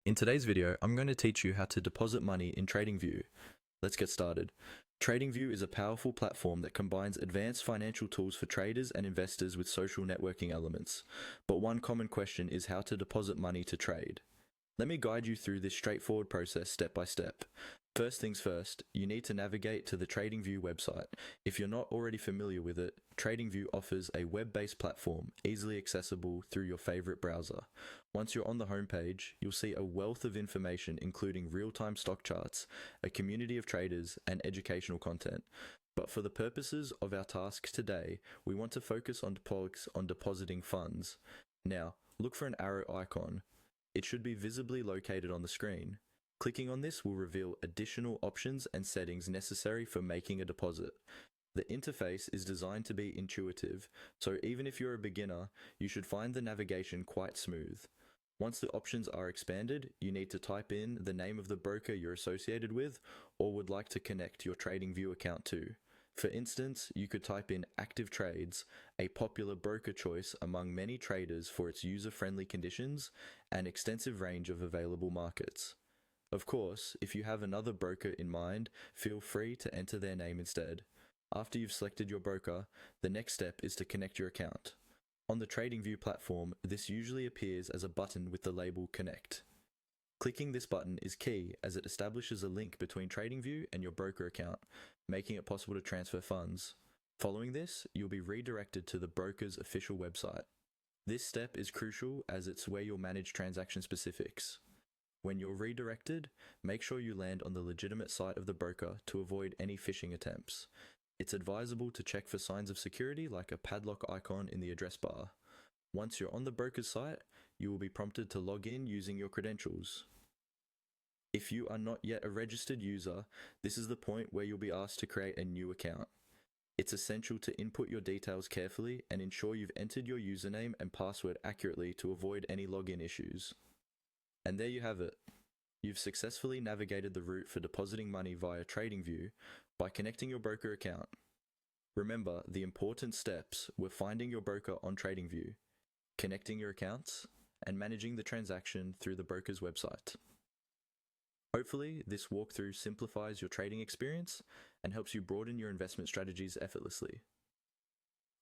In today's video, I'm going to teach you how to deposit money in TradingView. Let's get started. TradingView is a powerful platform that combines advanced financial tools for traders and investors with social networking elements. But one common question is how to deposit money to trade. Let me guide you through this straightforward process step by step. First things first, you need to navigate to the TradingView website. If you're not already familiar with it, TradingView offers a web-based platform easily accessible through your favorite browser. Once you're on the homepage, you'll see a wealth of information including real-time stock charts, a community of traders, and educational content. But for the purposes of our task today, we want to focus on depositing funds. Now, look for an arrow icon. It should be visibly located on the screen. Clicking on this will reveal additional options and settings necessary for making a deposit. The interface is designed to be intuitive, so even if you're a beginner, you should find the navigation quite smooth. Once the options are expanded, you need to type in the name of the broker you're associated with or would like to connect your TradingView account to. For instance, you could type in Active Trades, a popular broker choice among many traders for its user-friendly conditions and extensive range of available markets. Of course, if you have another broker in mind, feel free to enter their name instead. After you've selected your broker, the next step is to connect your account. On the TradingView platform, this usually appears as a button with the label Connect. Clicking this button is key as it establishes a link between TradingView and your broker account, making it possible to transfer funds. Following this, you'll be redirected to the broker's official website. This step is crucial as it's where you'll manage transaction specifics. When you're redirected, make sure you land on the legitimate site of the broker to avoid any phishing attempts. It's advisable to check for signs of security like a padlock icon in the address bar. Once you're on the broker's site, you will be prompted to log in using your credentials. If you are not yet a registered user, this is the point where you'll be asked to create a new account. It's essential to input your details carefully and ensure you've entered your username and password accurately to avoid any login issues. And there you have it. You've successfully navigated the route for depositing money via TradingView by connecting your broker account. Remember, the important steps were finding your broker on TradingView, connecting your accounts, and managing the transaction through the broker's website. Hopefully, this walkthrough simplifies your trading experience and helps you broaden your investment strategies effortlessly.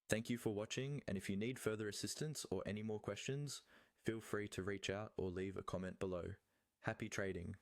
Thank you for watching, and if you need further assistance or any more questions, feel free to reach out or leave a comment below. Happy trading!